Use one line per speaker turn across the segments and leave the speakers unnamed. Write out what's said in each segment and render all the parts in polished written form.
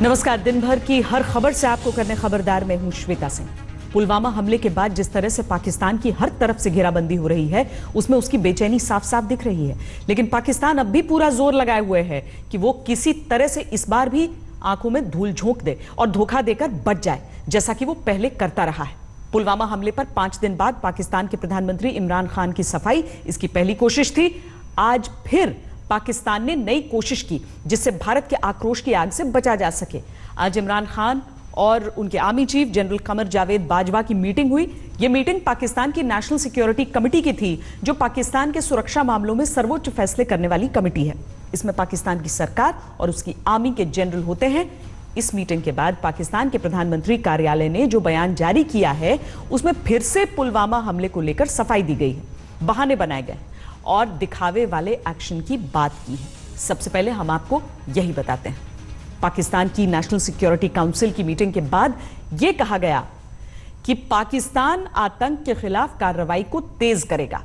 नमस्कार। दिन भर की हर खबर से आपको करने खबरदार में हूं श्वेता सिंह। पुलवामा हमले के बाद जिस तरह से पाकिस्तान की हर तरफ से घेराबंदी हो रही है, उसमें उसकी बेचैनी साफ साफ दिख रही है। लेकिन पाकिस्तान अब भी पूरा जोर लगाए हुए है कि वो किसी तरह से इस बार भी आंखों में धूल झोंक दे और धोखा देकर बच जाए, जैसा कि वो पहले करता रहा है। पुलवामा हमले पर 5 दिन बाद पाकिस्तान के प्रधानमंत्री इमरान खान की सफाई इसकी पहली कोशिश थी। आज फिर पाकिस्तान ने नई कोशिश की जिससे भारत के आक्रोश की आग से बचा जा सके। आज इमरान खान और उनके army chief general Qamar Javed Bajwa की मीटिंग हुई। यह मीटिंग पाकिस्तान की नेशनल सिक्योरिटी कमेटी की थी, जो पाकिस्तान के सुरक्षा मामलों में सर्वोच्च फैसले करने वाली कमेटी है। इसमें पाकिस्तान की सरकार और उसकी आर्मी के जनरल होते हैं। इस मीटिंग के बाद पाकिस्तान के प्रधानमंत्री कार्यालय ने जो बयान जारी किया है, उसमें फिर से पुलवामा हमले को लेकर सफाई दी गई है, बहाने बनाए गए और दिखावे वाले एक्शन की बात की है। सबसे पहले हम आपको यही बताते हैं। पाकिस्तान की नेशनल सिक्योरिटी काउंसिल की मीटिंग के बाद यह कहा गया कि पाकिस्तान आतंक के खिलाफ कार्रवाई को तेज करेगा,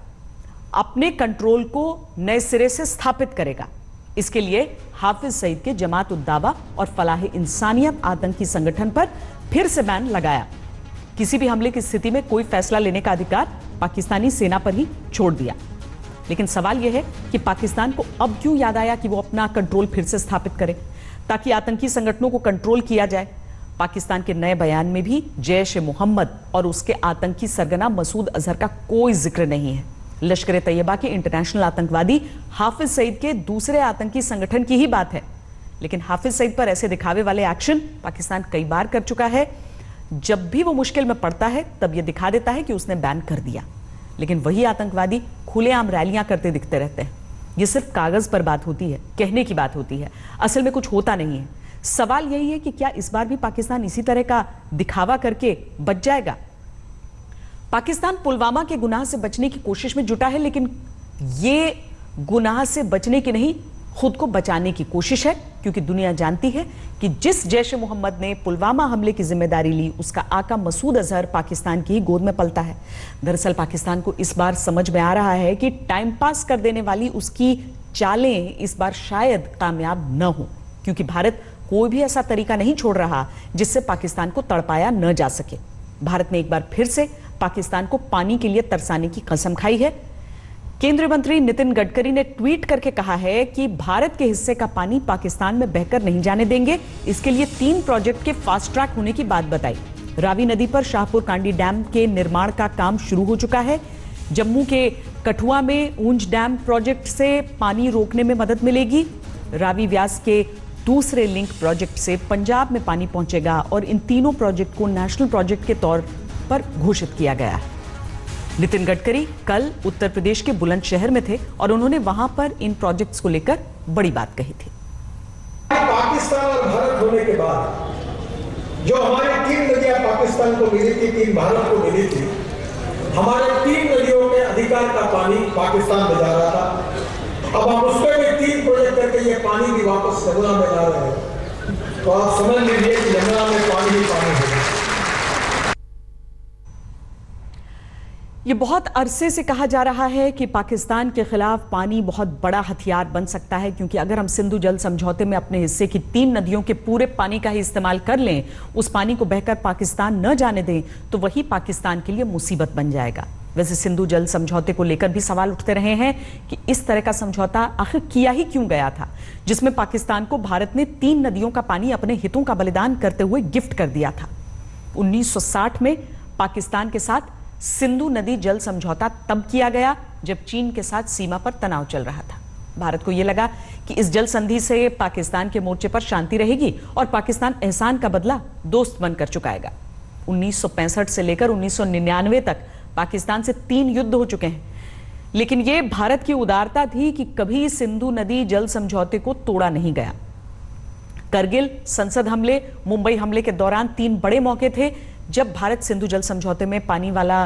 अपने कंट्रोल को नए सिरे से स्थापित करेगा। इसके लिए हाफिज सईद के जमात उद दावा और फलाह इंसानियत आतंकी संगठन पर फिर से बैन लगाया। किसी भी हमले की स्थिति में कोई फैसला लेने का अधिकार पाकिस्तानी सेना पर ही छोड़ दिया। लेकिन सवाल यह है कि पाकिस्तान को अब क्यों याद आया कि वो अपना कंट्रोल फिर से स्थापित करे ताकि आतंकी संगठनों को कंट्रोल किया जाए। पाकिस्तान के नए बयान में भी जैश ए मोहम्मद और उसके आतंकी सरगना मसूद अजहर का कोई जिक्र नहीं है। लश्कर ए तैयबा के इंटरनेशनल आतंकवादी हाफिज सईद के दूसरे आतंकी संगठन की ही बात है। लेकिन हाफिज सईद पर ऐसे दिखावे वाले एक्शन पाकिस्तान कई बार कर चुका है। जब भी वो मुश्किल में पड़ता है तब यह दिखा देता है कि उसने बैन कर दिया, लेकिन वही आतंकवादी खुलेआम रैलियां करते दिखते रहते हैं। यह सिर्फ कागज पर बात होती है, कहने की बात होती है, असल में कुछ होता नहीं है। सवाल यही है कि क्या इस बार भी पाकिस्तान इसी तरह का दिखावा करके बच जाएगा? पाकिस्तान पुलवामा के गुनाह से बचने की कोशिश में जुटा है, लेकिन यह गुनाह से बचने की नहीं, खुद को बचाने की कोशिश है, क्योंकि दुनिया जानती है कि जिस जैश ए मोहम्मद ने पुलवामा हमले की जिम्मेदारी ली, उसका आका मसूद अजहर पाकिस्तान की ही गोद में पलता है। दरअसल पाकिस्तान को इस बार समझ में आ रहा है कि टाइम पास कर देने वाली उसकी चालें इस बार शायद कामयाब न हो, क्योंकि भारत कोई भी ऐसा तरीका नहीं छोड़ रहा जिससे पाकिस्तान को तड़पाया न जा सके। भारत ने एक बार फिर से पाकिस्तान को पानी के लिए तरसाने की कसम खाई है। केंद्रीय मंत्री नितिन गडकरी ने ट्वीट करके कहा है कि भारत के हिस्से का पानी पाकिस्तान में बहकर नहीं जाने देंगे। इसके लिए 3 प्रोजेक्ट के फास्ट ट्रैक होने की बात बताई। रावी नदी पर शाहपुर कांडी डैम के निर्माण का काम शुरू हो चुका है। जम्मू के कठुआ में ऊंच डैम प्रोजेक्ट से पानी रोकने में मदद मिलेगी। रावी व्यास के दूसरे लिंक प्रोजेक्ट से पंजाब में पानी पहुंचेगा और इन तीनों प्रोजेक्ट को नेशनल प्रोजेक्ट के तौर पर घोषित किया गया है। नितिन गडकरी कल उत्तर प्रदेश के बुलंदशहर में थे और उन्होंने वहां पर इन प्रोजेक्ट्स को लेकर बड़ी बात कही थी।
पाकिस्तान और भारत होने के बाद जो हमारी 3 नदियां पाकिस्तान को मिली थी, 3 भारत को मिली थी, हमारे 3 नदियों के अधिकार का पानी पाकिस्तान में जा रहा था। अब हम उसमें भी 3 प्रोजेक्ट करके ये पानी भी वापस यमुना में ला रहे हैं। तो आप समझ लीजिए कि यमुना में पानी ही पानी होगा।
ये बहुत अरसे से कहा जा रहा है कि पाकिस्तान के खिलाफ पानी बहुत बड़ा हथियार बन सकता है, क्योंकि अगर हम सिंधु जल समझौते में अपने हिस्से की 3 नदियों के पूरे पानी का ही इस्तेमाल कर लें, उस पानी को बहकर पाकिस्तान न जाने दें, तो वही पाकिस्तान के लिए मुसीबत बन जाएगा। वैसे सिंधु जल समझौते को लेकर भी सवाल उठते रहे हैं कि इस तरह का समझौता आखिर किया ही क्यों गया था, जिसमें पाकिस्तान को भारत ने 3 नदियों का पानी अपने हितों का बलिदान करते हुए गिफ्ट कर दिया था। 1960 में पाकिस्तान के साथ सिंधु नदी जल समझौता तब किया गया जब चीन के साथ सीमा पर तनाव चल रहा था। भारत को यह लगा कि इस जल संधि से पाकिस्तान के मोर्चे पर शांति रहेगी और पाकिस्तान एहसान का बदला दोस्त बनकर चुकाएगा। 1965 से लेकर 1999 तक पाकिस्तान से 3 युद्ध हो चुके हैं, लेकिन यह भारत की उदारता थी कि कभी सिंधु नदी जल समझौते को तोड़ा नहीं गया। करगिल, संसद हमले, मुंबई हमले के दौरान 3 बड़े मौके थे जब भारत सिंधु जल समझौते में पानी वाला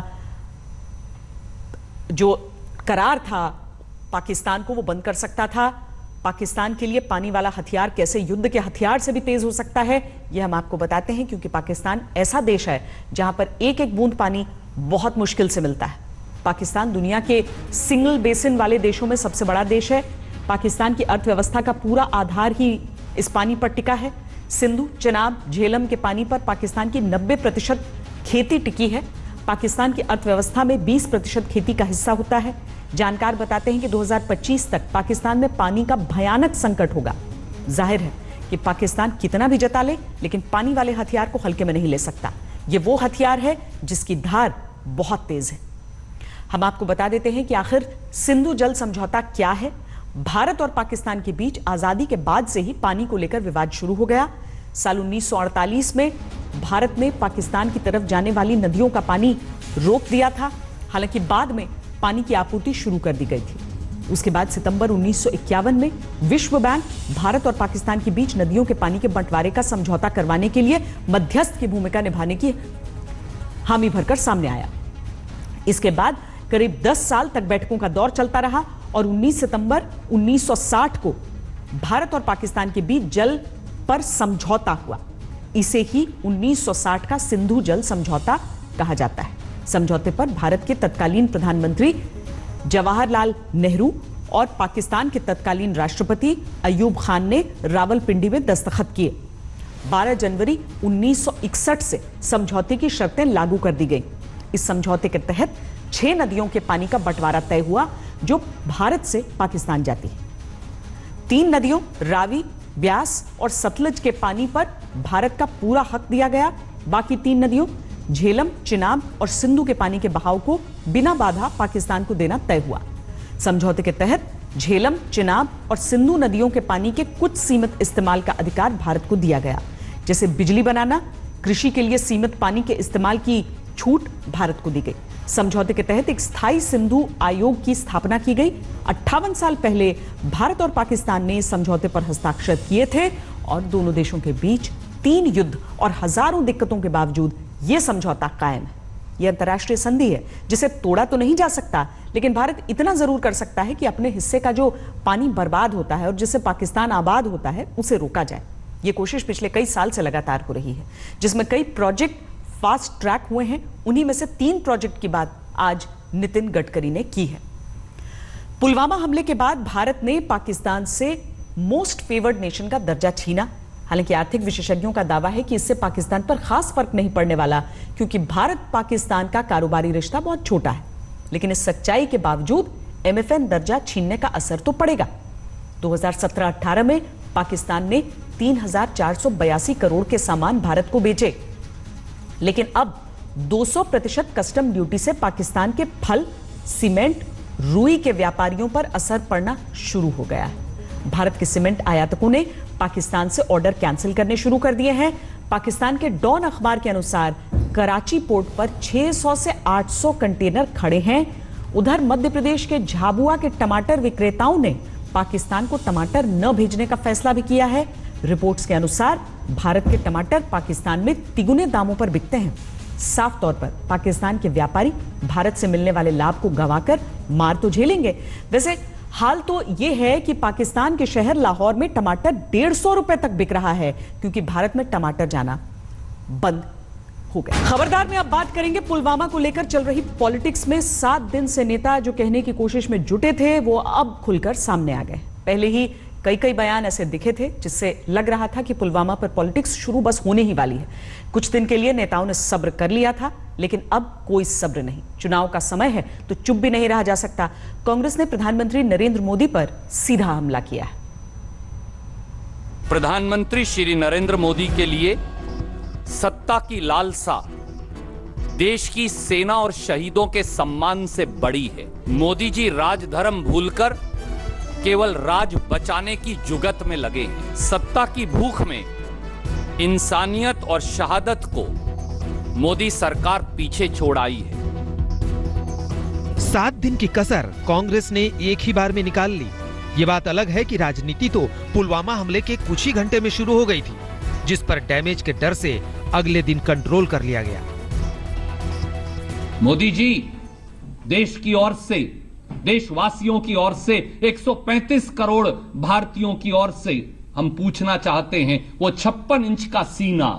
जो करार था पाकिस्तान को, वो बंद कर सकता था। पाकिस्तान के लिए पानी वाला हथियार कैसे युद्ध के हथियार से भी तेज हो सकता है, यह हम आपको बताते हैं, क्योंकि पाकिस्तान ऐसा देश है जहां पर एक एक बूंद पानी बहुत मुश्किल से मिलता है। पाकिस्तान दुनिया के सिंगल बेसिन वाले देशों में सबसे बड़ा देश है। पाकिस्तान की अर्थव्यवस्था का पूरा आधार ही इस पानी पर टिका है। सिंधु, चिनाब, झेलम के पानी पर पाकिस्तान की 90% खेती टिकी है। पाकिस्तान की अर्थव्यवस्था में 20% खेती का हिस्सा होता है। जानकार बताते हैं कि 2025 तक पाकिस्तान में पानी का भयानक संकट होगा। जाहिर है कि पाकिस्तान कितना भी जता ले, लेकिन पानी वाले हथियार को हल्के में नहीं ले सकता। ये वो हथियार है जिसकी धार बहुत तेज है। हम आपको बता देते हैं कि आखिर सिंधु जल समझौता क्या है। भारत और पाकिस्तान के बीच आजादी के बाद से ही पानी को लेकर विवाद शुरू हो गया। साल 1948 में भारत ने पाकिस्तान की तरफ जाने वाली नदियों का पानी रोक दिया था। हालांकि बाद में पानी की आपूर्ति शुरू कर दी गई थी। उसके बाद सितंबर 1951 में विश्व बैंक भारत और पाकिस्तान के बीच नदियों के पानी के बंटवारे का समझौता करवाने के लिए मध्यस्थ की भूमिका निभाने की हामी भरकर सामने आया। इसके बाद करीब 10 साल तक बैठकों का दौर चलता रहा और 19 सितंबर 1960 को भारत और पाकिस्तान के बीच जल पर समझौता हुआ। इसे ही 1960 का सिंधु जल समझौता कहा जाता है। समझौते पर भारत के तत्कालीन प्रधानमंत्री जवाहरलाल नेहरू और पाकिस्तान के तत्कालीन राष्ट्रपति अयूब खान ने रावलपिंडी में दस्तखत किए। 12 जनवरी 1961 से समझौते की शर्तें लागू कर दी गई। इस समझौते के तहत 6 नदियों के पानी का बंटवारा तय हुआ जो भारत से पाकिस्तान जाती है। 3 नदियों रावी, ब्यास और सतलज के पानी पर भारत का पूरा हक दिया गया। बाकी 3 नदियों झेलम, चिनाब और सिंधु के पानी के बहाव को बिना बाधा पाकिस्तान को देना तय हुआ। समझौते के तहत झेलम, चिनाब और सिंधु नदियों के पानी के कुछ सीमित इस्तेमाल का अधिकार भारत को दिया गया, जैसे बिजली बनाना, कृषि के लिए सीमित पानी के इस्तेमाल की छूट भारत को दी गई। समझौते के तहत एक स्थायी सिंधु आयोग की स्थापना की गई। 58 साल पहले भारत और पाकिस्तान ने इस समझौते पर हस्ताक्षर किए थे और दोनों देशों के बीच 3 युद्ध और हजारों दिक्कतों के बावजूद यह समझौता कायम है। यह अंतर्राष्ट्रीय संधि है जिसे तोड़ा तो नहीं जा सकता, लेकिन भारत इतना जरूर कर सकता है कि अपने हिस्से का जो पानी बर्बाद होता है और जिससे पाकिस्तान आबाद होता है उसे रोका जाए। यह कोशिश पिछले कई साल से लगातार हो रही है, जिसमें कई प्रोजेक्ट फास्ट ट्रैक हुए हैं। उन्हीं में से 3 प्रोजेक्ट की बात आज नितिन गडकरी ने की है। पुलवामा हमले के बाद भारत ने पाकिस्तान से मोस्ट फेवर्ड नेशन का दर्जा छीना। हालांकि आर्थिक विशेषज्ञों का दावा है कि इससे पाकिस्तान पर खास फर्क नहीं पड़ने वाला, क्योंकि भारत पाकिस्तान का कारोबारी रिश्ता बहुत छोटा है। लेकिन इस सच्चाई के बावजूद MFN दर्जा छीनने का असर तो पड़ेगा। 2017-18 में पाकिस्तान ने 3,482 करोड़ के सामान भारत को बेचे, लेकिन अब 200% कस्टम ड्यूटी से पाकिस्तान के फल, सीमेंट, रुई के व्यापारियों पर असर पड़ना शुरू हो गया है। भारत के सीमेंट आयातकों ने पाकिस्तान से ऑर्डर कैंसिल करने शुरू कर दिए हैं। पाकिस्तान के डॉन अखबार के अनुसार कराची पोर्ट पर 600 से 800 कंटेनर खड़े हैं। उधर मध्य प्रदेश के झाबुआ के टमाटर विक्रेताओं ने पाकिस्तान को टमाटर न भेजने का फैसला भी किया है। रिपोर्ट्स के अनुसार भारत के टमाटर पाकिस्तान में तिगुने दामों पर बिकते हैं। साफ तौर पर पाकिस्तान के व्यापारी भारत से मिलने वाले लाभ को गंवाकर मार तो झेलेंगे। वैसे हाल तो यह है कि पाकिस्तान के शहर लाहौर में टमाटर 150 रुपए तक बिक रहा है, क्योंकि भारत में टमाटर जाना बंद हो गया। खबरदार में अब बात करेंगे पुलवामा को लेकर चल रही पॉलिटिक्स में 7 दिन से नेता जो कहने की कोशिश में जुटे थे वो अब खुलकर सामने आ गए। पहले ही कई बयान ऐसे दिखे थे जिससे लग रहा था कि पुलवामा पर पॉलिटिक्स शुरू बस होने ही वाली है। कुछ दिन के लिए नेताओं ने सब्र कर लिया था, लेकिन अब कोई सब्र नहीं। चुनाव का समय है तो चुप भी नहीं रहा जा सकता। कांग्रेस ने प्रधानमंत्री नरेंद्र मोदी पर सीधा हमला किया है।
प्रधानमंत्री श्री नरेंद्र मोदी के लिए सत्ता की लालसा देश की सेना और शहीदों के सम्मान से बड़ी है। मोदी जी राजधर्म भूलकर केवल राज बचाने की जुगत में लगे हैं। सत्ता की भूख में इंसानियत और शहादत को मोदी सरकार पीछे छोड़ आई है।
7 दिन की कसर कांग्रेस ने एक ही बार में निकाल ली। ये बात अलग है कि राजनीति तो पुलवामा हमले के कुछ ही घंटे में शुरू हो गई थी, जिस पर डैमेज के डर से अगले दिन कंट्रोल कर लिया गया।
मोदी जी, देश की ओर से, देशवासियों की ओर से, 135 करोड़ भारतीयों की ओर से हम पूछना चाहते हैं, वो 56 इंच का सीना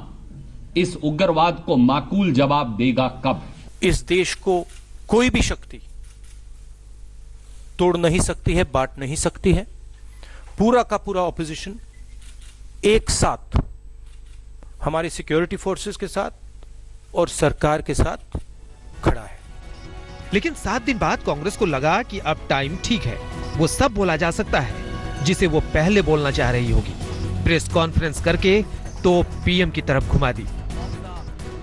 इस उग्रवाद को माकूल जवाब देगा कब?
इस देश को कोई भी शक्ति तोड़ नहीं सकती है, बांट नहीं सकती है। पूरा का पूरा ऑपोजिशन एक साथ हमारी सिक्योरिटी फोर्सेस के साथ और सरकार के साथ खड़ा है।
लेकिन 7 दिन बाद कांग्रेस को लगा कि अब टाइम ठीक है, वो सब बोला जा सकता है जिसे वो पहले बोलना चाह रही होगी। प्रेस कॉन्फ्रेंस करके तो पीएम की तरफ घुमा दी।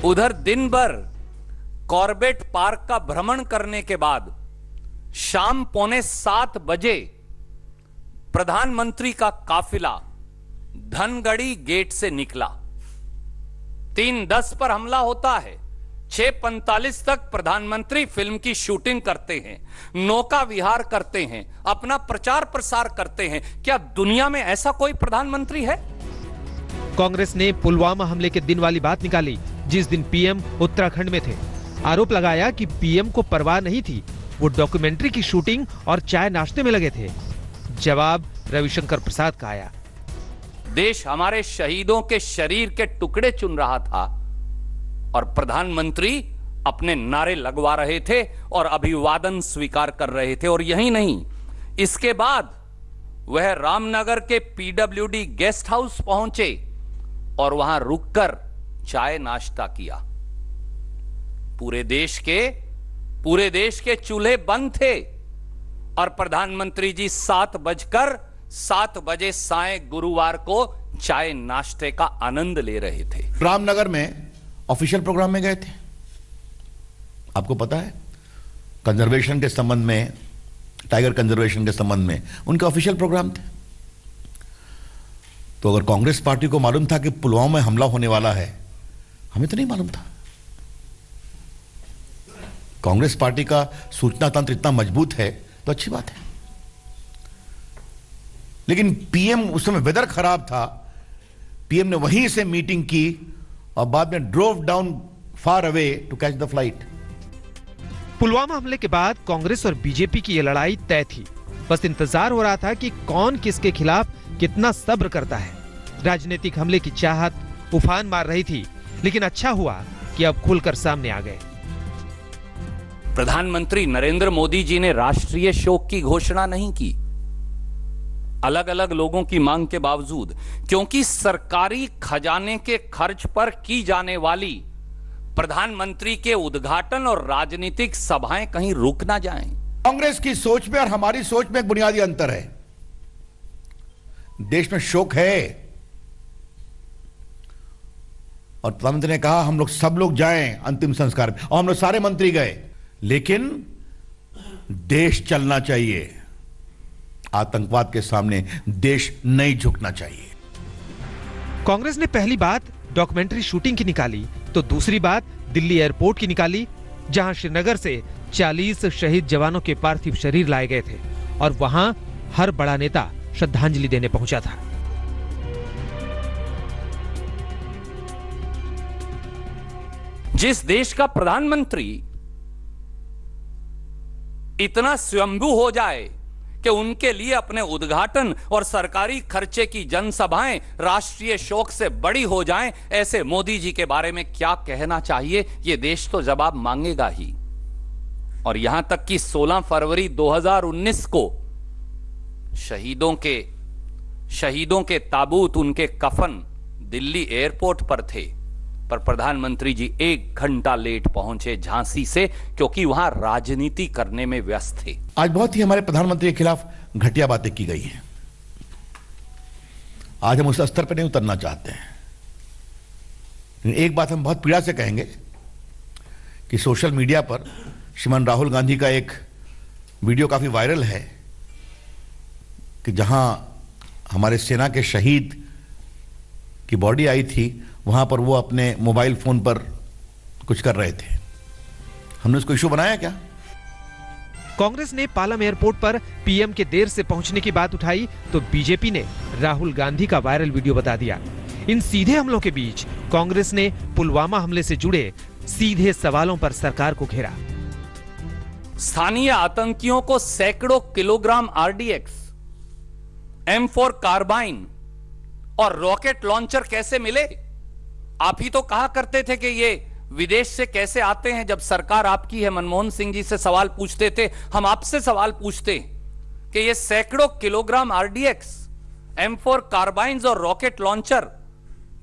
उधर दिन भर कॉर्बेट पार्क का भ्रमण करने के बाद शाम 6:45 बजे प्रधानमंत्री का काफिला धनगढ़ी गेट से निकला। 3:10 पर हमला होता है। 6:45 तक प्रधानमंत्री फिल्म की शूटिंग करते हैं, नौका विहार करते हैं, अपना प्रचार प्रसार करते हैं। क्या दुनिया में ऐसा कोई प्रधानमंत्री है?
कांग्रेस ने पुलवामा हमले के दिन वाली बात निकाली, जिस दिन पीएम उत्तराखंड में थे। आरोप लगाया कि पीएम को परवाह नहीं थी, वो डॉक्यूमेंट्री की शूटिंग और चाय नाश्ते में लगे थे। जवाब रविशंकर प्रसाद का आया।
देश हमारे शहीदों के शरीर के टुकड़े चुन रहा था और प्रधानमंत्री अपने नारे लगवा रहे थे और अभिवादन स्वीकार कर रहे थे। और यही नहीं, इसके बाद वह रामनगर के पीडब्ल्यूडी गेस्ट हाउस पहुंचे और वहां रुककर चाय नाश्ता किया। पूरे देश के चूल्हे बंद थे और प्रधानमंत्री जी 7 बजे साय गुरुवार को चाय नाश्ते का आनंद ले रहे थे।
रामनगर में ऑफिशियल प्रोग्राम में गए थे, आपको पता है, कंजर्वेशन के संबंध में, टाइगर कंजर्वेशन के संबंध में उनके ऑफिशियल प्रोग्राम थे। तो अगर कांग्रेस पार्टी को मालूम था कि पुलवामा में हमला होने वाला है, हमें तो नहीं मालूम था। कांग्रेस पार्टी का सूचना तंत्र इतना मजबूत है तो अच्छी बात है। लेकिन पीएम, उस समय वेदर खराब था, पीएम ने वहीं से मीटिंग की और बाद में drove down far away to catch the flight.
Pulwama हमले के बाद कांग्रेस और बीजेपी की यह लड़ाई तय थी। बस इंतजार हो रहा था कि कौन किसके खिलाफ कितना सब्र करता है। राजनीतिक हमले की चाहत उफान मार रही थी, लेकिन अच्छा हुआ कि अब खुलकर सामने आ गए।
प्रधानमंत्री नरेंद्र मोदी जी ने राष्ट्रीय शोक की घोषणा नहीं की, अलग अलग लोगों की मांग के बावजूद, क्योंकि सरकारी खजाने के खर्च पर की जाने वाली प्रधानमंत्री के उद्घाटन और राजनीतिक सभाएं कहीं रुक ना जाएं।
कांग्रेस की सोच में और हमारी सोच में एक बुनियादी अंतर है। देश में शोक है और प्रधानमंत्री ने कहा हम लोग सब लोग जाएं अंतिम संस्कार में, और हम लोग सारे मंत्री गए। लेकिन देश चलना चाहिए, आतंकवाद के सामने देश नहीं झुकना चाहिए।
कांग्रेस ने पहली बात डॉक्यूमेंट्री शूटिंग की निकाली, तो दूसरी बात दिल्ली एयरपोर्ट की निकाली, जहां श्रीनगर से 40 शहीद जवानों के पार्थिव शरीर लाए गए थे और वहां हर बड़ा नेता श्रद्धांजलि देने पहुंचा था।
जिस देश का प्रधानमंत्री इतना स्वयंभू हो जाए कि उनके लिए अपने उद्घाटन और सरकारी खर्चे की जनसभाएं राष्ट्रीय शोक से बड़ी हो जाएं, ऐसे मोदी जी के बारे में क्या कहना चाहिए, ये देश तो जवाब मांगेगा ही। और यहां तक कि 16 फरवरी 2019 को शहीदों के ताबूत, उनके कफन दिल्ली एयरपोर्ट पर थे, पर प्रधानमंत्री जी 1 घंटा लेट पहुंचे झांसी से, क्योंकि वहां राजनीति करने में व्यस्त थे।
आज बहुत ही हमारे प्रधानमंत्री के खिलाफ घटिया बातें की गई हैं। आज हम उस स्तर पर नहीं उतरना चाहते हैं। एक बात हम बहुत पीड़ा से कहेंगे कि सोशल मीडिया पर श्रीमान राहुल गांधी का एक वीडियो काफी वायरल है कि जहां हमारे सेना के शहीद की बॉडी आई थी, वहां पर वो अपने मोबाइल फोन पर कुछ कर रहे थे। हमने उसको इशू बनाया क्या?
कांग्रेस ने पालम एयरपोर्ट पर पीएम के देर से पहुंचने की बात उठाई, तो बीजेपी ने राहुल गांधी का वायरल वीडियो बता दिया। इन सीधे हमलों के बीच कांग्रेस ने पुलवामा हमले से जुड़े सीधे सवालों पर सरकार को घेरा।
स्थानीय आतंकियों को सैकड़ों किलोग्राम आरडीएक्स, M4 कार्बाइन और रॉकेट लॉन्चर कैसे मिले? आप ही तो कहा करते थे कि ये विदेश से कैसे आते हैं। जब सरकार आपकी है, मनमोहन सिंह जी से सवाल पूछते थे, हम आपसे सवाल पूछते कि ये सैकड़ों किलोग्राम आरडीएक्स, M4 कार्बाइन्स और रॉकेट लॉन्चर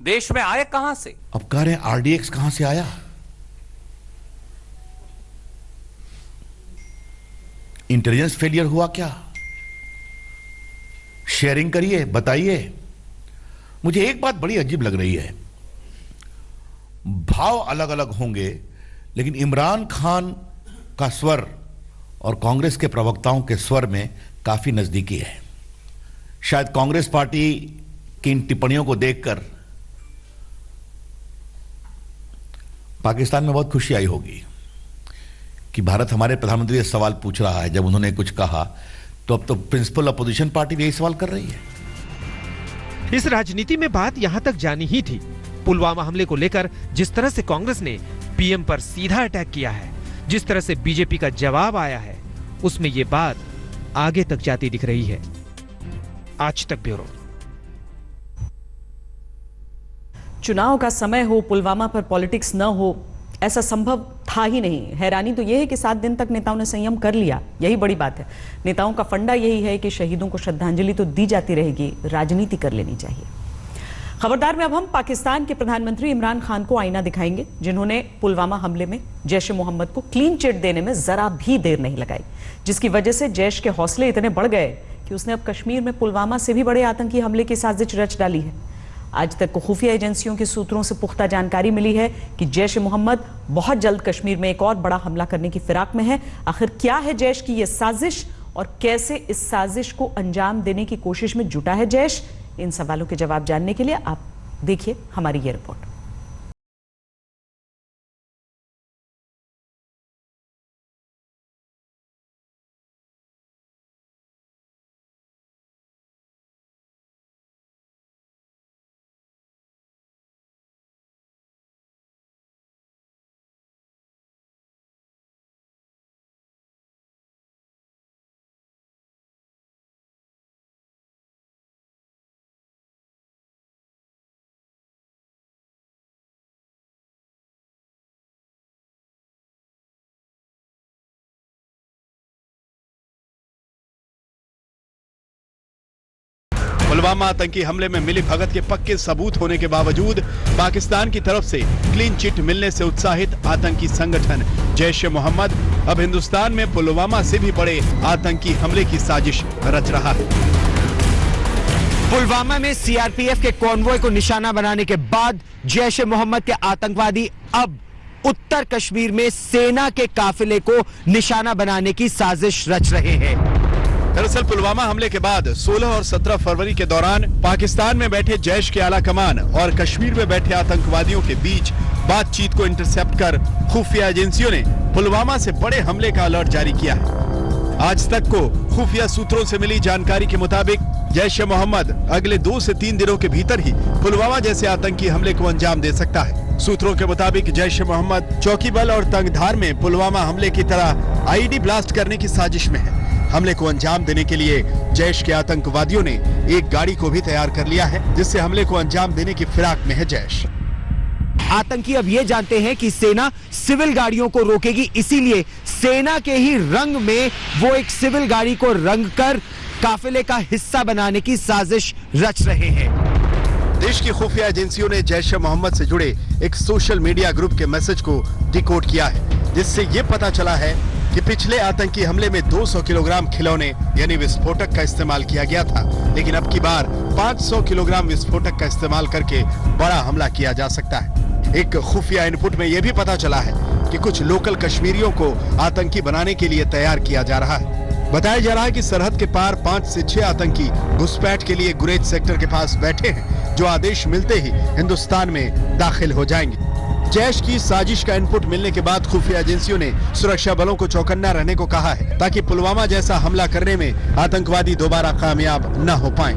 देश में आए कहां से?
अब कह रहे हैं आरडीएक्स कहां से आया? इंटेलिजेंस फेलियर हुआ क्या? शेयरिंग करिए, बताइए। मुझे एक बात बड़ी अजीब लग रही है, भाव अलग अलग होंगे लेकिन इमरान खान का स्वर और कांग्रेस के प्रवक्ताओं के स्वर में काफी नजदीकी है। शायद कांग्रेस पार्टी की इन टिप्पणियों को देखकर पाकिस्तान में बहुत खुशी आई होगी कि भारत हमारे प्रधानमंत्री से सवाल पूछ रहा है। जब उन्होंने कुछ कहा तो अब तो प्रिंसिपल अपोजिशन पार्टी भी यही सवाल कर रही है।
इस राजनीति में बात यहां तक जानी ही थी। पुलवामा हमले को लेकर जिस तरह से कांग्रेस ने पीएम पर सीधा अटैक किया है, जिस तरह से बीजेपी का जवाब आया है, उसमें यह बात आगे तक जाती दिख रही है। आज तक ब्यूरो।
चुनाव का समय हो, पुलवामा पर पॉलिटिक्स न हो, ऐसा संभव था ही नहीं। हैरानी तो यह है कि 7 दिन तक नेताओं ने संयम कर लिया, यही बड़ी बात है। नेताओं का फंडा यही है कि शहीदों को श्रद्धांजलि तो दी जाती रहेगी, राजनीति कर लेनी चाहिए। खबरदार में अब हम पाकिस्तान के प्रधानमंत्री इमरान खान को आईना दिखाएंगे, जिन्होंने पुलवामा हमले में जैश ए मोहम्मद को क्लीन चिट देने में जरा भी देर नहीं लगाई, जिसकी वजह से जैश के हौसले इतने बढ़ गए कि उसने अब कश्मीर में पुलवामा से भी बड़े आतंकी हमले की साजिश रच डाली है। आज तक को खुफिया एजेंसियों के सूत्रों से पुख्ता जानकारी मिली है कि जैश ए मोहम्मद बहुत जल्द कश्मीर में एक और बड़ा हमला करने की फिराक में है। आखिर क्या है जैश की यह साजिश और कैसे इस साजिश को अंजाम देने की कोशिश में जुटा है जैश? इन सवालों के जवाब जानने के लिए आप देखिए हमारी ये रिपोर्ट।
पुलवामा आतंकी हमले में मिली भगत के पक्के सबूत होने के बावजूद पाकिस्तान की तरफ से क्लीन चिट मिलने से उत्साहित आतंकी संगठन जैश ए मोहम्मद अब हिंदुस्तान में पुलवामा से भी बड़े आतंकी हमले की साजिश रच रहा है।
पुलवामा में सीआरपीएफ के कॉन्वॉय को निशाना बनाने के बाद जैश ए मोहम्मद के आतंकवादी अब उत्तर कश्मीर में सेना के काफिले को निशाना बनाने की साजिश रच रहे हैं।
दरअसल पुलवामा हमले के बाद 16 और 17 फरवरी के दौरान पाकिस्तान में बैठे जैश के आला कमान और कश्मीर में बैठे आतंकवादियों के बीच बातचीत को इंटरसेप्ट कर खुफिया एजेंसियों ने पुलवामा से बड़े हमले का अलर्ट जारी किया है। आज तक को खुफिया सूत्रों से मिली जानकारी के मुताबिक जैश ए मोहम्मद अगले 2 से 3 दिनों के भीतर ही पुलवामा जैसे आतंकी हमले को अंजाम दे सकता है। सूत्रों के मुताबिक जैश ए मोहम्मद चौकी बल और तंगधार में पुलवामा हमले की तरह आईडी ब्लास्ट करने की साजिश में है। हमले को अंजाम देने के लिए जैश के आतंकवादियों ने एक गाड़ी को भी तैयार कर लिया है, जिससे हमले को अंजाम देने की फिराक में है जैश।
आतंकी अब ये जानते हैं कि सेना सिविल गाड़ियों को रोकेगी, इसीलिए सेना के ही रंग में वो एक सिविल गाड़ी को रंग कर काफिले का हिस्सा बनाने की साजिश रच रहे हैं।
देश की खुफिया एजेंसियों ने जैश ए मोहम्मद से जुड़े एक सोशल मीडिया ग्रुप के मैसेज को डिकोड किया है, जिससे ये पता चला है कि पिछले आतंकी हमले में 200 किलोग्राम खिलौने यानी विस्फोटक का इस्तेमाल किया गया था, लेकिन अब की बार 500 किलोग्राम विस्फोटक का इस्तेमाल करके बड़ा हमला किया जा सकता है। एक खुफिया इनपुट में यह भी पता चला है कि कुछ लोकल कश्मीरियों को आतंकी बनाने के लिए तैयार किया जा रहा है। बताया जा रहा है कि सरहद के पार 5 से 6 आतंकी घुसपैठ के लिए गुरेज सेक्टर के पास बैठे हैं, जो आदेश मिलते ही हिंदुस्तान में दाखिल हो जाएंगे। जैश की साजिश का इनपुट मिलने के बाद खुफिया एजेंसियों ने सुरक्षा बलों को चौकन्ना रहने को कहा है, ताकि पुलवामा जैसा हमला करने में आतंकवादी दोबारा कामयाब न हो पाएं।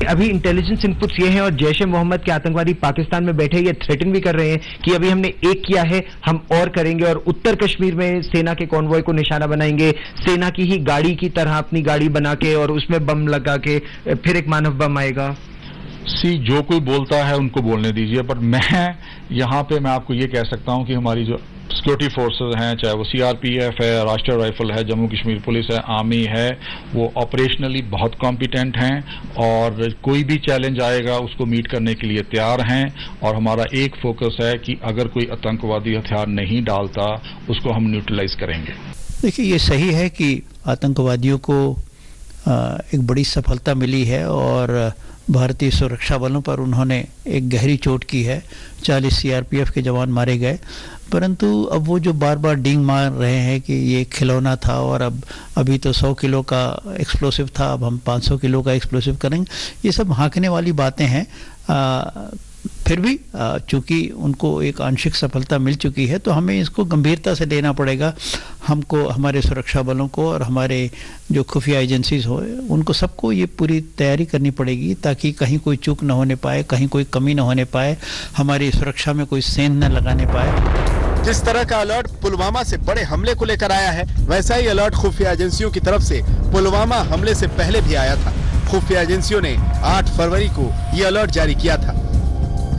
अभी इंटेलिजेंस इनपुट्स ये हैं और जैश ए मोहम्मद के आतंकवादी पाकिस्तान में बैठे ये थ्रेटन भी कर रहे हैं कि अभी हमने एक किया है, हम और करेंगे और उत्तर कश्मीर में सेना के कॉन्वॉय को निशाना बनाएंगे, सेना की ही गाड़ी की तरह अपनी गाड़ी बना के और उसमें बम लगा के फिर एक मानव बम आएगा।
जो कोई बोलता है उनको बोलने दीजिए, पर मैं यहाँ पे मैं आपको ये कह सकता हूँ कि हमारी जो सिक्योरिटी फोर्सेस हैं, चाहे वो सीआरपीएफ है, राष्ट्रीय राइफल है, जम्मू कश्मीर पुलिस है, आर्मी है, वो ऑपरेशनली बहुत कॉम्पिटेंट हैं और कोई भी चैलेंज आएगा उसको मीट करने के लिए तैयार हैं। और हमारा एक फोकस है कि अगर कोई आतंकवादी हथियार नहीं डालता उसको हम न्यूट्रलाइज करेंगे।
देखिए, ये सही है कि आतंकवादियों को एक बड़ी सफलता मिली है और भारतीय सुरक्षा बलों पर उन्होंने एक गहरी चोट की है। 40 सीआरपीएफ के जवान मारे गए, परंतु अब वो जो बार बार डींग मार रहे हैं कि ये खिलौना था और अब अभी तो 100 किलो का एक्सप्लोसिव था, अब हम 500 किलो का एक्सप्लोसिव करेंगे, ये सब हाँकने वाली बातें हैं। फिर भी चूंकि उनको एक आंशिक सफलता मिल चुकी है तो हमें इसको गंभीरता से लेना पड़ेगा। हमको, हमारे सुरक्षा बलों को और हमारे जो खुफिया एजेंसीज हो, उनको सबको ये पूरी तैयारी करनी पड़ेगी ताकि कहीं कोई चूक न होने पाए, कहीं कोई कमी न होने पाए, हमारी सुरक्षा में कोई सेंध न लगाने पाए।
जिस तरह का अलर्ट पुलवामा से बड़े हमले को लेकर आया है, वैसा ही अलर्ट खुफिया एजेंसियों की तरफ से पुलवामा हमले से पहले भी आया था। खुफिया एजेंसियों ने 8 फरवरी को ये अलर्ट जारी किया था।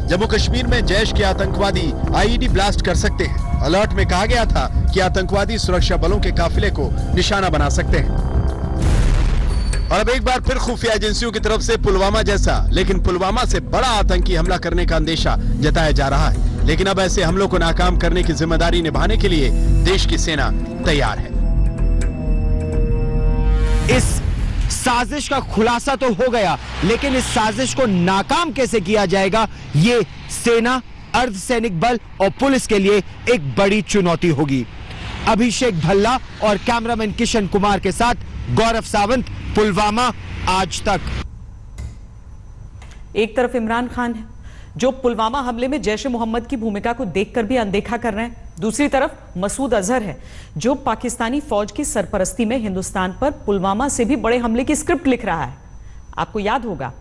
जम्मू कश्मीर में जैश के आतंकवादी आईईडी ब्लास्ट कर सकते हैं। अलर्ट में कहा गया था कि आतंकवादी सुरक्षा बलों के काफिले को निशाना बना सकते हैं। और अब एक बार फिर खुफिया एजेंसियों की तरफ से पुलवामा जैसा, लेकिन पुलवामा से बड़ा आतंकी हमला करने का अंदेशा जताया जा रहा है। लेकिन अब ऐसे हमलों को नाकाम करने की जिम्मेदारी निभाने के लिए देश की सेना तैयार है।
इस साजिश का खुलासा तो हो गया, लेकिन इस साजिश को नाकाम कैसे किया जाएगा, ये सेना, अर्धसैनिक बल और पुलिस के लिए एक बड़ी चुनौती होगी। अभिषेक भल्ला और कैमरामैन किशन कुमार के साथ गौरव सावंत, पुलवामा, आज तक।
एक तरफ इमरान खान है जो पुलवामा हमले में जैश ए मोहम्मद की भूमिका को देखकर भी अनदेखा कर रहे हैं। दूसरी तरफ मसूद अजहर है जो पाकिस्तानी फौज की सरपरस्ती में हिंदुस्तान पर पुलवामा से भी बड़े हमले की स्क्रिप्ट लिख रहा है। आपको याद होगा,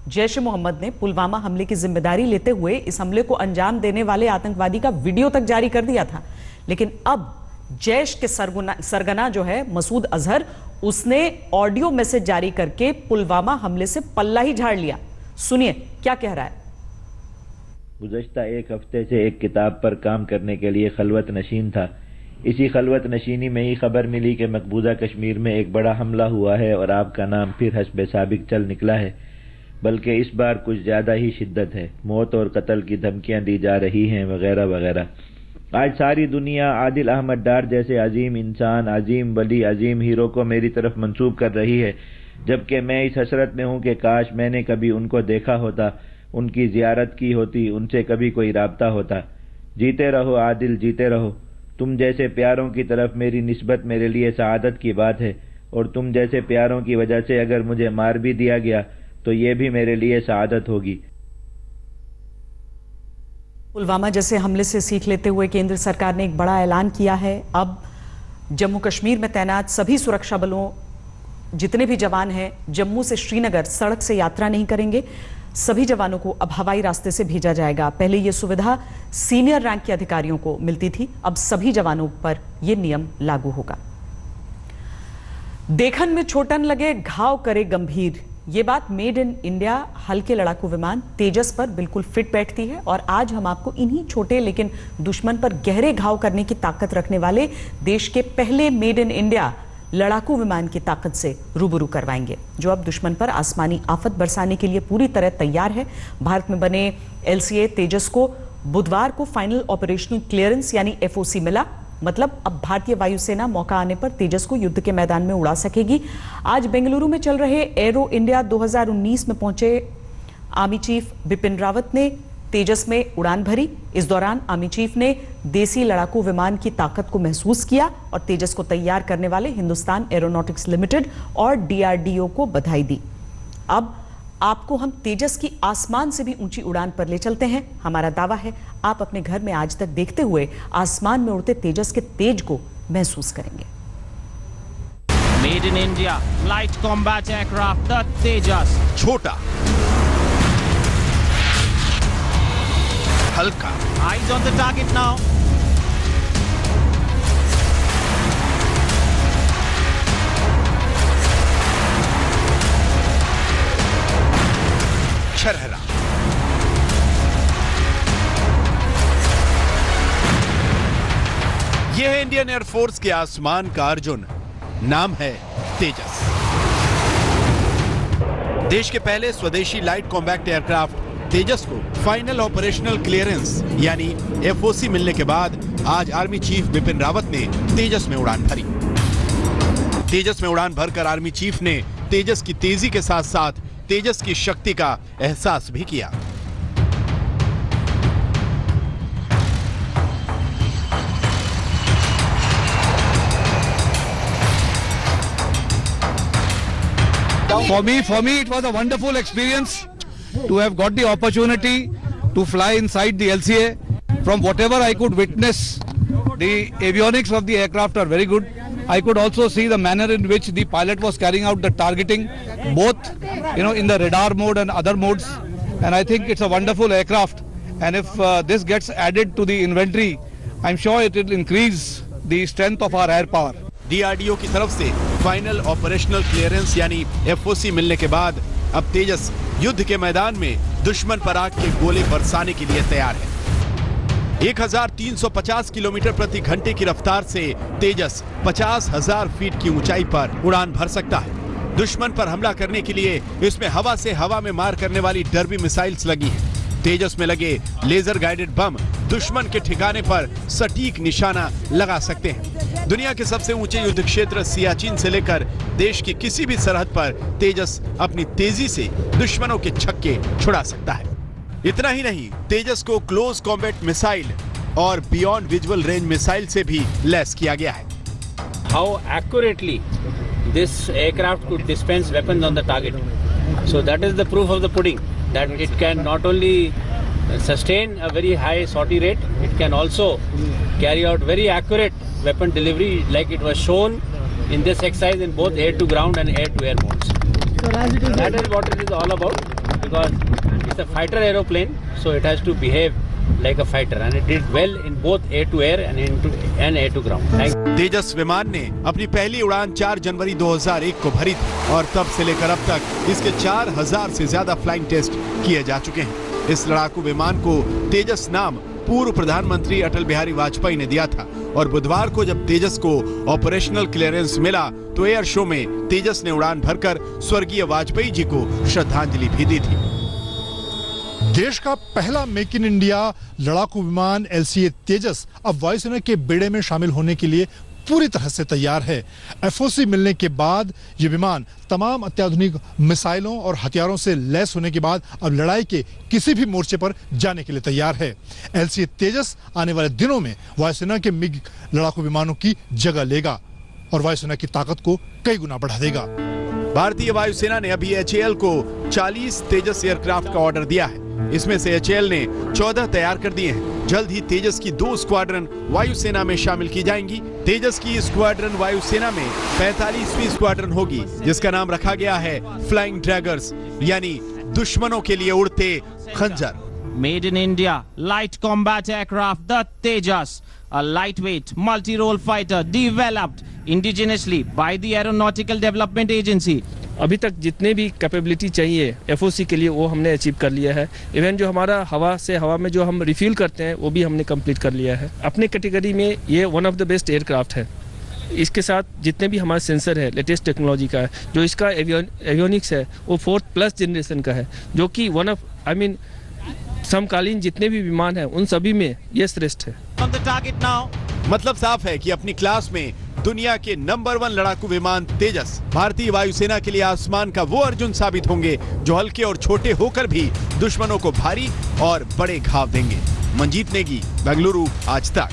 जैश ए मोहम्मद ने पुलवामा हमले की जिम्मेदारी लेते हुए इस हमले को अंजाम देने वाले आतंकवादी का वीडियो तक जारी कर दिया था। लेकिन अब जैश के सरगना जो है मसूद अजहर, उसने ऑडियो मैसेज जारी करके पुलवामा हमले से पल्ला ही झाड़ लिया। सुनिए क्या कह रहा है।
गुज़श्ता एक हफ्ते से एक किताब पर काम करने के लिए खलवत नशीन था। इसी खलवत नशीनी में ही खबर मिली कि मकबूजा कश्मीर में एक बड़ा हमला हुआ है और आपका नाम फिर हस्बे साबिक चल निकला है, बल्कि इस बार कुछ ज़्यादा ही शिद्दत है। मौत और कत्ल की धमकियां दी जा रही हैं वगैरह वगैरह। आज सारी दुनिया आदिल अहमद डार जैसे अजीम इंसान, अजीम वली, अजीम हीरो को मेरी तरफ मंसूब कर रही है, जबकि मैं इस हसरत में हूँ कि काश मैंने कभी उनको देखा होता, उनकी जियारत की होती, उनसे कभी कोई राब्ता होता। जीते रहो आदिल, जीते रहो। तुम जैसे प्यारों की तरफ मेरी निस्बत मेरे लिए सआदत की बात है, और तुम जैसे प्यारों की वजह से अगर मुझे मार भी दिया गया तो यह भी मेरे लिए सआदत होगी।
पुलवामा जैसे हमले से सीख लेते हुए केंद्र सरकार ने एक बड़ा ऐलान किया है। अब जम्मू कश्मीर में तैनात सभी सुरक्षा बलों, जितने भी जवान हैं, जम्मू से श्रीनगर सड़क से यात्रा नहीं करेंगे। सभी जवानों को अब हवाई रास्ते से भेजा जाएगा। पहले यह सुविधा सीनियर रैंक के अधिकारियों को मिलती थी, अब सभी जवानों पर यह नियम लागू होगा। देखन में छोटन लगे घाव करे गंभीर, ये बात मेड इन इंडिया हल्के लड़ाकू विमान तेजस पर बिल्कुल फिट बैठती है। और आज हम आपको इन्हीं छोटे लेकिन दुश्मन पर गहरे घाव करने की ताकत रखने वाले देश के पहले मेड इन इंडिया लड़ाकू विमान की ताकत से रूबरू करवाएंगे, जो अब दुश्मन पर आसमानी आफत बरसाने के लिए पूरी तरह तैयार है। भारत में बने LCA तेजस को बुधवार को फाइनल ऑपरेशनल क्लियरेंस यानी FOC मिला। मतलब अब भारतीय वायुसेना मौका आने पर तेजस को युद्ध के मैदान में उड़ा सकेगी। आज बेंगलुरु में चल रहे एरो इंडिया 2019 में पहुंचे आर्मी चीफ बिपिन रावत ने तेजस में उड़ान भरी। इस दौरान आर्मी चीफ ने देसी लड़ाकू विमान की ताकत को महसूस किया और तेजस को तैयार करने वाले हिंदुस्तान एरोनॉटिक्स लिमिटेड और DRDO को बधाई दी। अब आपको हम तेजस की आसमान से भी ऊंची उड़ान पर ले चलते हैं। हमारा दावा है आप अपने घर में आज तक देखते हुए आसमान में उड़ते तेजस के तेज को महसूस करेंगे।
Made in India light combat aircraft the Tejas.
छोटा, हल्का,
eyes on the target now.
छरहरा, यह है इंडियन एयरफोर्स के आसमान का अर्जुन, नाम है तेजस। देश के पहले स्वदेशी लाइट कॉम्बैक्ट एयरक्राफ्ट तेजस को फाइनल ऑपरेशनल क्लियरेंस यानी एफओसी मिलने के बाद आज आर्मी चीफ बिपिन रावत ने तेजस में उड़ान भरी। तेजस में उड़ान भरकर आर्मी चीफ ने तेजस की तेजी के साथ साथ तेजस की शक्ति का एहसास भी किया।
For me, it was a wonderful experience to have got the opportunity to fly inside the LCA. From whatever I could witness, the avionics of the aircraft are very good. I could also see the manner in which the pilot was carrying out the targeting, both in the radar mode and other modes. And I think it's a wonderful aircraft. And if this gets added to the inventory, I'm sure it will increase the strength of our air power.
DRDO की तरफ से final operational clearance यानी FOC मिलने के बाद अब तेजस युद्ध के मैदान में दुश्मन पर आग के गोले बरसाने के लिए तैयार है। 1350 किलोमीटर प्रति घंटे की रफ्तार से तेजस 50,000 फीट की ऊंचाई पर उड़ान भर सकता है। दुश्मन पर हमला करने के लिए इसमें हवा से हवा में मार करने वाली डर्बी मिसाइल्स लगी हैं। तेजस में लगे लेजर गाइडेड बम दुश्मन के ठिकाने पर सटीक निशाना लगा सकते हैं। दुनिया के सबसे ऊंचे युद्ध क्षेत्र सियाचिन से लेकर देश की किसी भी सरहद पर तेजस अपनी तेजी से दुश्मनों के छक्के छुड़ा सकता है। इतना ही नहीं, तेजस को क्लोज कॉम्बैट मिसाइल और बियॉन्ड विजुअल रेंज मिसाइल से भी लैस किया गया है।
How accurately this aircraft could dispense weapons on the target. So that is the proof of the pudding, that it can not only sustain a very high sortie rate, it can also carry out very accurate weapon delivery like it was shown in this exercise in both air to ground and air to air modes. That is what it is all about, because it's a fighter aeroplane, so it has to behave like a fighter, and it did well in both air to air and air to ground.
तेजस विमान ने अपनी पहली उड़ान 4 जनवरी 2001 को भरी थी और तब से लेकर अब तक इसके 4000 से ज्यादा फ्लाइंग टेस्ट किए जा चुके हैं। इस लड़ाकू विमान को तेजस नाम पूर्व प्रधानमंत्री अटल बिहारी वाजपेयी ने दिया था और बुधवार को जब तेजस को ऑपरेशनल क्लियरेंस मिला तो एयर शो में तेजस ने उड़ान भरकर स्वर्गीय वाजपेयी जी को श्रद्धांजलि भी दी थी।
देश का पहला मेक इन इंडिया लड़ाकू विमान LCA तेजस अब वायुसेना के बेड़े में शामिल होने के लिए पूरी तरह से तैयार है। एफओसी मिलने के बाद ये विमान तमाम अत्याधुनिक मिसाइलों और हथियारों से लैस होने के बाद अब लड़ाई के किसी भी मोर्चे पर जाने के लिए तैयार है। LCA तेजस आने वाले दिनों में वायुसेना के मिग लड़ाकू विमानों की जगह लेगा और वायुसेना की ताकत को कई गुना बढ़ा देगा।
भारतीय वायुसेना ने अभी HAL को 40 तेजस एयरक्राफ्ट का ऑर्डर दिया है। इसमें से HAL ने 14 तैयार कर दिए हैं। जल्द ही तेजस की 2 स्क्वाड्रन वायुसेना में शामिल की जाएंगी। तेजस की स्क्वाड्रन वायुसेना में 45वीं स्क्वाड्रन होगी, जिसका नाम रखा गया है फ्लाइंग ड्रैगर्स, यानी दुश्मनों के लिए उड़ते खंजर।
Made in India, light combat aircraft, the Tejas, a lightweight, multi-role fighter developed indigenously by the Aeronautical Development Agency.
अभी तक जितने भी कैपेबिलिटी चाहिए एफओसी के लिए वो हमने अचीव कर लिया है। इवन जो हमारा हवा में जो हम रिफ्यूल करते हैं वो भी हमने कंप्लीट कर लिया है। अपने कैटेगरी में ये one of the best aircraft है। इसके साथ जितने भी हमारे सेंसर है लेटेस्ट टेक्नोलॉजी का है, जो इसका एवियोनिक्स है वो 4th+ जनरेशन का है, जो कि समकालीन जितने भी विमान हैं उन सभी में ये श्रेष्ठ है।
मतलब साफ है कि अपनी क्लास में दुनिया के नंबर 1 लड़ाकू विमान तेजस भारतीय वायुसेना के लिए आसमान का वो अर्जुन साबित होंगे जो हल्के और छोटे होकर भी दुश्मनों को भारी और बड़े घाव देंगे। मंजीत नेगी, बेंगलुरु, आज तक।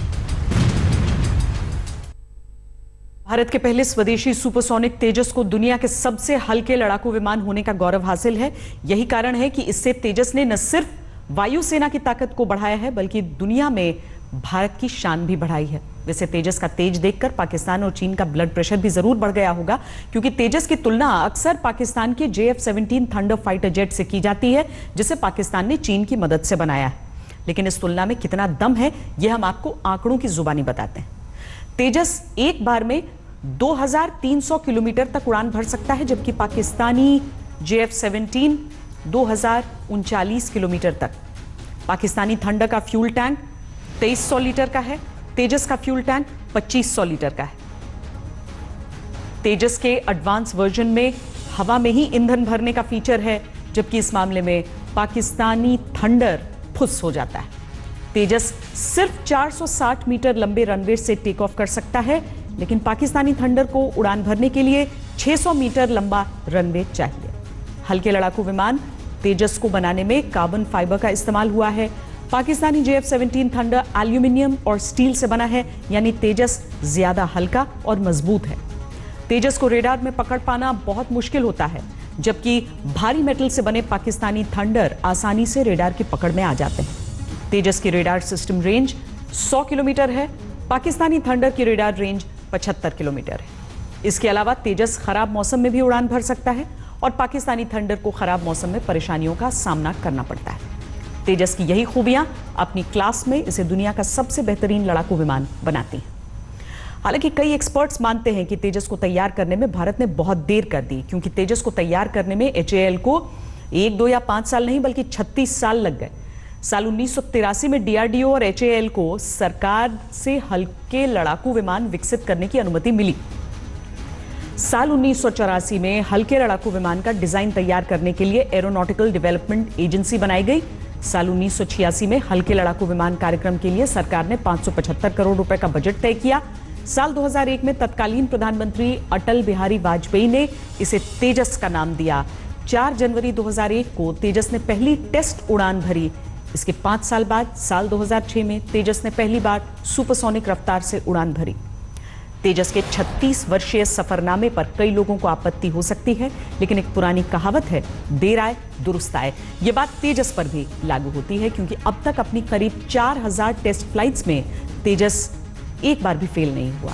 भारत के पहले स्वदेशी सुपरसोनिक तेजस को दुनिया के सबसे हल्के लड़ाकू विमान होने का गौरव हासिल है। यही कारण है कि इससे तेजस ने न सिर्फ वायुसेना की ताकत को बढ़ाया है बल्कि दुनिया में भारत की शान भी बढ़ाई है। वैसे तेजस का तेज देखकर पाकिस्तान और चीन का ब्लड प्रेशर भी जरूर बढ़ गया होगा, क्योंकि तेजस की तुलना अक्सर पाकिस्तान के JF-17 थंडर फाइटर जेट से की जाती है, जिसे पाकिस्तान ने चीन की मदद से बनाया है। लेकिन इस तुलना में कितना दम है यह हम आपको आंकड़ों की जुबानी बताते हैं। तेजस एक बार में 2300 किलोमीटर तक उड़ान भर सकता है, जबकि पाकिस्तानी JF-17 2039 किलोमीटर तक। पाकिस्तानी थंडर का फ्यूल टैंक 2300 लीटर का है, तेजस का फ्यूल टैंक 2500 लीटर का है। तेजस के एडवांस वर्जन में हवा में ही ईंधन भरने का फीचर है, जबकि इस मामले में पाकिस्तानी थंडर फुस हो जाता है। तेजस सिर्फ 460 मीटर लंबे रनवे से टेक ऑफ कर सकता है, लेकिन पाकिस्तानी थंडर को उड़ान भरने के लिए 600 मीटर लंबा रनवे चाहिए। हल्के लड़ाकू विमान तेजस को बनाने में कार्बन फाइबर का इस्तेमाल हुआ है। पाकिस्तानी JF-17 थंडर एल्यूमिनियम और स्टील से बना है, यानी तेजस ज्यादा हल्का और मजबूत है। तेजस को रेडार में पकड़ पाना बहुत मुश्किल होता है, जबकि भारी मेटल से बने पाकिस्तानी थंडर आसानी से रेडार की पकड़ में आ जाते हैं। तेजस की रेडार सिस्टम रेंज 100 किलोमीटर है, पाकिस्तानी थंडर की रेडार रेंज 75 किलोमीटर है। इसके अलावा तेजस खराब मौसम में भी उड़ान भर सकता है और पाकिस्तानी थंडर को खराब मौसम में परेशानियों का सामना करना पड़ता है। तेजस की यही खूबियां अपनी क्लास में इसे दुनिया का सबसे बेहतरीन लड़ाकू विमान बनाती हैं। हालांकि कई एक्सपर्ट्स मानते हैं कि तेजस को तैयार करने में भारत ने बहुत देर कर दी, क्योंकि तेजस को तैयार करने में HAL को 1, 2 या 5 साल नहीं बल्कि 36 साल लग गए। साल 1983 में DRDO और HAL को सरकार से हल्के लड़ाकू विमान विकसित करने की अनुमति मिली। साल 1984 में हल्के लड़ाकू विमान का डिजाइन तैयार करने के लिए एरोनॉटिकल डेवलपमेंट एजेंसी बनाई गई। साल 1986 में हल्के लड़ाकू विमान कार्यक्रम के लिए सरकार ने 575 करोड़ रुपए का बजट तय किया। साल 2001 में तत्कालीन प्रधानमंत्री अटल बिहारी वाजपेयी ने इसे तेजस का नाम दिया। 4 जनवरी 2001 को तेजस ने पहली टेस्ट उड़ान भरी। इसके 5 साल बाद साल 2006 में तेजस ने पहली बार सुपरसोनिक रफ्तार से उड़ान भरी। तेजस के 36 वर्षीय सफरनामे पर कई लोगों को आपत्ति हो सकती है, लेकिन एक पुरानी कहावत है, देर आए दुरुस्त आए। यह बात तेजस पर भी लागू होती है, क्योंकि अब तक अपनी करीब 4000 टेस्ट फ्लाइट्स में तेजस एक बार भी फेल नहीं हुआ।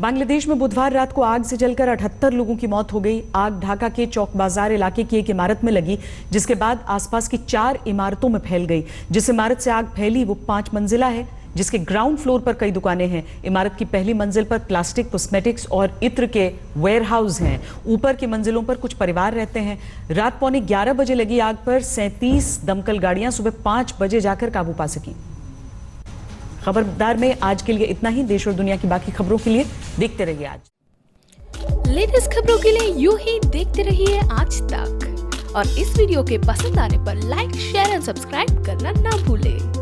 बांग्लादेश में बुधवार रात को आग से जलकर 78 लोगों की मौत हो गई। आग ढाका के चौक बाजार इलाके की एक इमारत में लगी, जिसके बाद आसपास की 4 इमारतों में फैल गई। जिस इमारत से आग फैली वो 5 मंजिला है, जिसके ग्राउंड फ्लोर पर कई दुकानें हैं। इमारत की पहली मंजिल पर प्लास्टिक, कॉस्मेटिक्स और इत्र के वेयरहाउस हैं। ऊपर की मंजिलों पर कुछ परिवार रहते हैं। रात 11:15 बजे लगी आग पर 37 दमकल गाड़ियां सुबह 5 बजे जाकर काबू पा सकी। खबरदार में आज के लिए इतना ही। देश और दुनिया की बाकी खबरों के लिए देखते रहिए आज।
लेटेस्ट खबरों के लिए यूं ही देखते रहिए आज तक, और इस वीडियो के पसंद आने पर लाइक, शेयर एंड सब्सक्राइब करना ना भूलें।